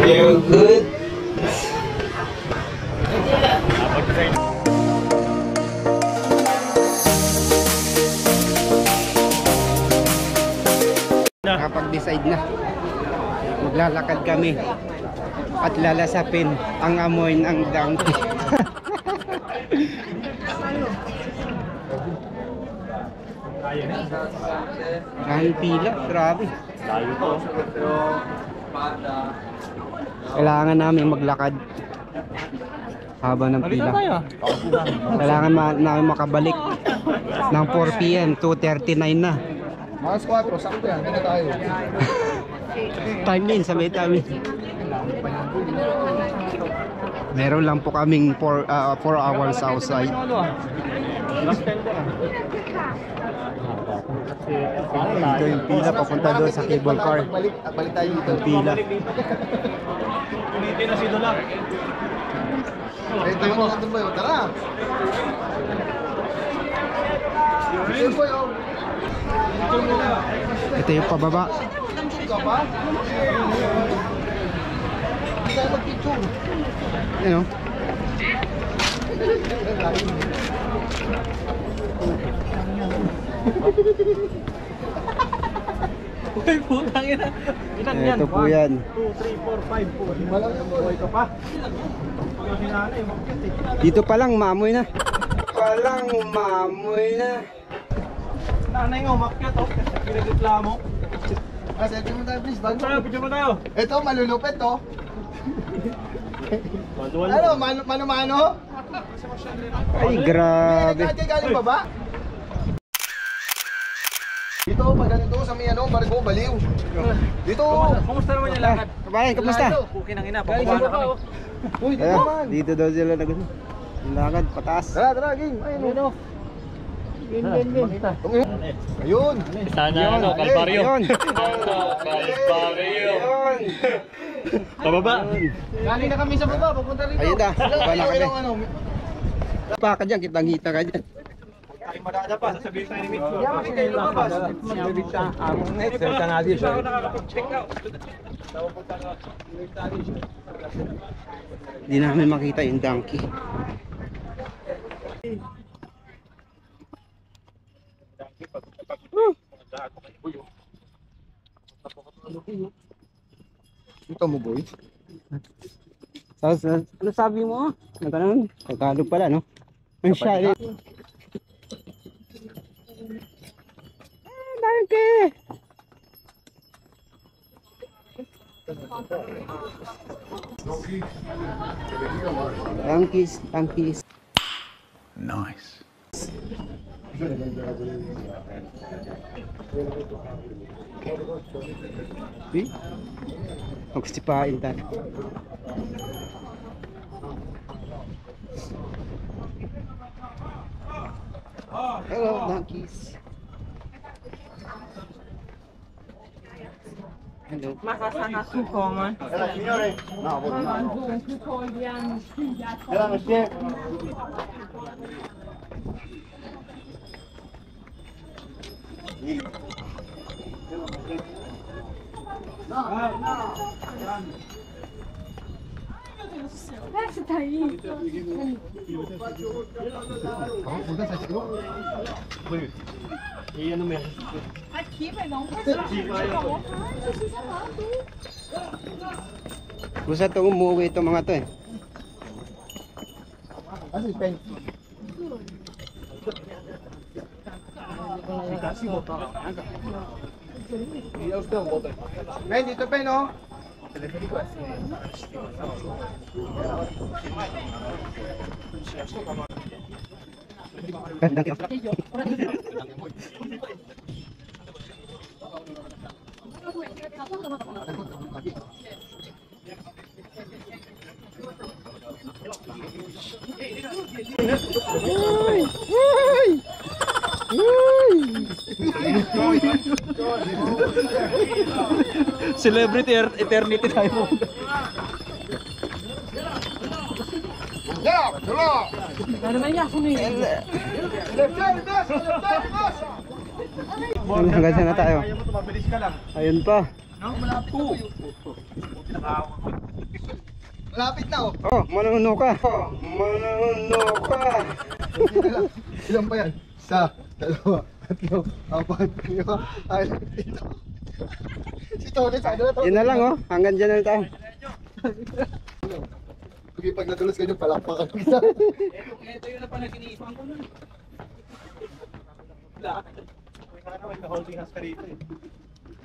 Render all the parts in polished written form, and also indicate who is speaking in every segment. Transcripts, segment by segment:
Speaker 1: You're good. Nakapag-decide na. Maglalakad kami at lalasapin ang amoy ng donkey. Ang pila, grabe.
Speaker 2: Layo to.
Speaker 1: Kailangan namin maglakad haba ng pila. Kailangan namin makabalik ng 4 PM, 2:39 na.
Speaker 3: Mas 4, sakto yan. Ganda tayo.
Speaker 1: Time din, sabay tayo. Meron lang po kaming 4 hours outside. Ito yung pila papunta doon sa cable car.
Speaker 3: Balik tayo dito.
Speaker 1: Yung pila.
Speaker 2: Ulitin na si Dola.
Speaker 3: Eh, tayo mo lang doon ba yun? Tara! Yun po yun.
Speaker 1: Ito yung pababa.
Speaker 3: Ito ba? Hindi tayo mag-picture.
Speaker 1: Ano?
Speaker 2: Uy, putang ina. Ilan yan?
Speaker 1: Ito po yan.
Speaker 2: 2, 3, 4, 5 po. Walang yan po. Buhay ka pa. Pag yung nanay, makikit eh.
Speaker 1: Dito pa lang maamoy na.
Speaker 2: Nanay nga, umakyat oh. Pinagreklamo.
Speaker 3: Selfie mo tayo please.
Speaker 2: Picture mo tayo.
Speaker 3: Ito, malulupit to. Ano, mano-mano?
Speaker 1: Ay, grabe.
Speaker 3: Galing pa ba? Dito, pag ganito sa may ano, barko, baliw. Dito.
Speaker 2: Kumusta naman yung lakad?
Speaker 1: Kabayan, kamusta?
Speaker 2: Okay nang ina, pababa na kami.
Speaker 3: Uy, dito
Speaker 1: Ayan,
Speaker 3: naman.
Speaker 1: dito daw sila lakad pataas.
Speaker 3: Tara, ging. Ayun o. Ayun.
Speaker 2: Sana ano, Kalbaryo.
Speaker 1: Ayun.
Speaker 2: Kalbaryo. Pababa.
Speaker 3: Galing na kami sa baba, pupunta rito.
Speaker 1: Ayun na, baba na kami.
Speaker 3: Ilang ano?
Speaker 1: Pa ka dyan, kitang-kita ka dyan.
Speaker 2: Tayo madada pa, sasabihin tayo ni Mitch.
Speaker 3: Yaman kayo lumabas.
Speaker 2: Check out.
Speaker 1: Hindi namin makita yung donkey.
Speaker 3: Ito mo, boy.
Speaker 1: Ano sabi mo? Nagkaroon? Tagalog pala, no? Ang shy. Donkey! Donkeys.
Speaker 4: Nice.
Speaker 1: See? Magsipain tayo. Hello, donkeys. Hello.
Speaker 5: Aqui vai dar um passeio. Fica à vontade, vocês amado.
Speaker 1: Kung saan ito umuwi itong mga to eh.
Speaker 3: Ano yung pen? Men, dito pen, oh.
Speaker 1: Donkey.
Speaker 2: Celebrity eternity tayo.
Speaker 3: Yeah, hello.
Speaker 1: Hanggang saan na tayo?
Speaker 2: Ayaw mo tumabilis ka lang.
Speaker 1: Ayun pa.
Speaker 2: No? Malapit.
Speaker 3: Malapit na oh.
Speaker 1: Oh, manuno ka. Manuno ka.
Speaker 3: Ilan pa yan? Isa, dalawa, tatlo, apat, lima, anim, pito. Si Tony, saan na to?
Speaker 1: Yun na lang oh. Hanggang dyan na tayo.
Speaker 3: Okay, pag nadulas kayo, palakpakan ko isa.
Speaker 2: Ito yun na panaginipang ko nun. Sana may holding hands ka rito eh.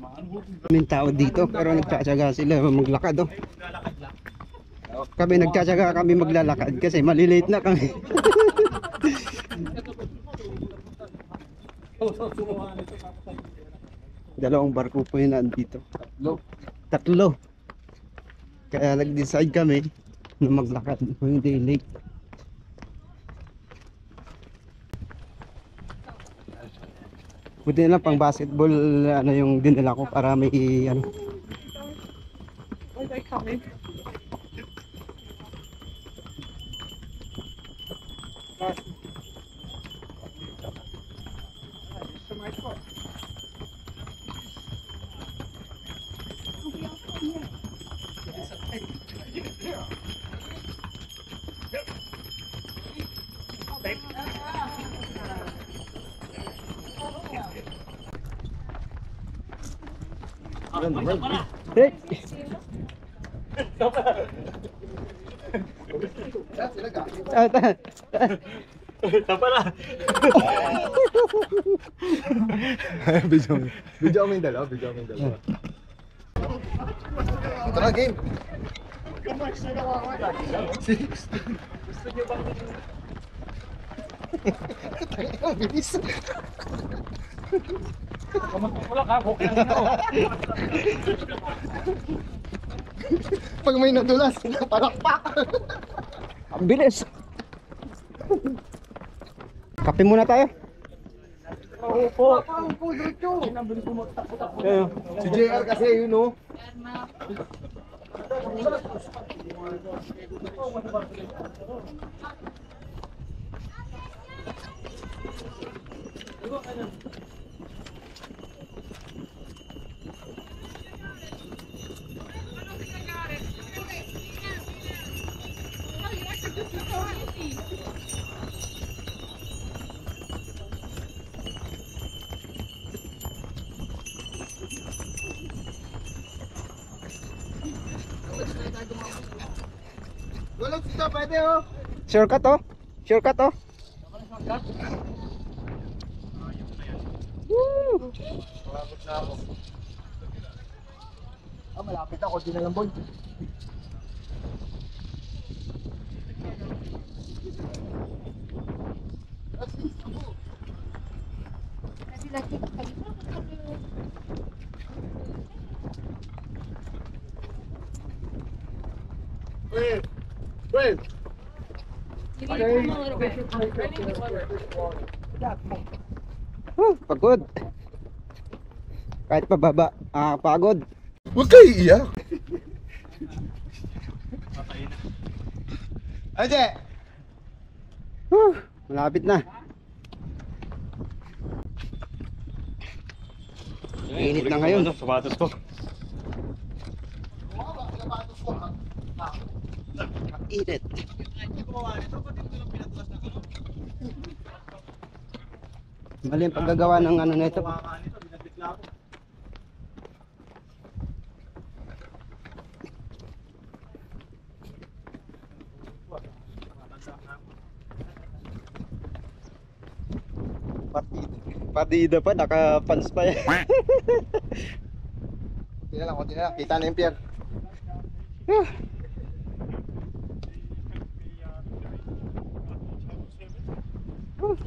Speaker 1: Maraming tao dito pero nagtsatsaga sila maglakad oh. Kami nagtsatsaga kami maglalakad kasi malilate na kami. Dalawang barko po yun nandito. Tatlo. Kaya nag-decide kami na maglakad hindi late. Buti na lang pang basketball ano yung dinala ko para may ano.
Speaker 5: Where are they coming?
Speaker 1: Hey!
Speaker 3: Video mo yung dalawa, Ito na, game. Six. Ang bilis.
Speaker 2: Wala ka, okay lang ito.
Speaker 3: Pag may nadulas, palakpak.
Speaker 1: Ang bilis! Kape muna tayo.
Speaker 2: Paupo.
Speaker 1: Ayun.
Speaker 3: Si JR kasi yun oh. Walang sisa, pwede oh.
Speaker 1: Shortcut oh. Shortcut oh. Woo!
Speaker 3: Malapit na ako. Malapit ako, di na lang boy. Wait, wait.
Speaker 5: You need to come a little bit. Running the water.
Speaker 1: Pagod. Kahit pababa, pagod.
Speaker 3: Huwag kayo iiyak. Aje!
Speaker 1: Malapit na. Init na ngayon.
Speaker 2: Sapatos ko.
Speaker 1: Init. Mali ang paggagawa ng ano na ito. Partida pa, naka-pants pa yan.
Speaker 3: Konti na lang. Kita na yung pier.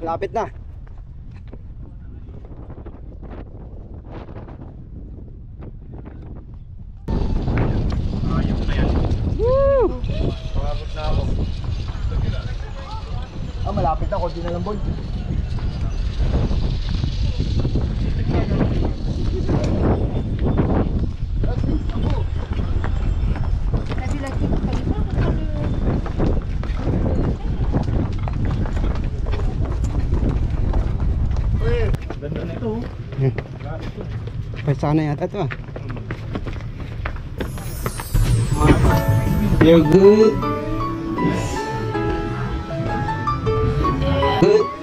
Speaker 1: Lapit na.
Speaker 3: Malapit na ako. Malapit na. Konti na lang boy.
Speaker 2: Ganda na ito.
Speaker 1: Pwede sana yata ito ah. You're good. Good.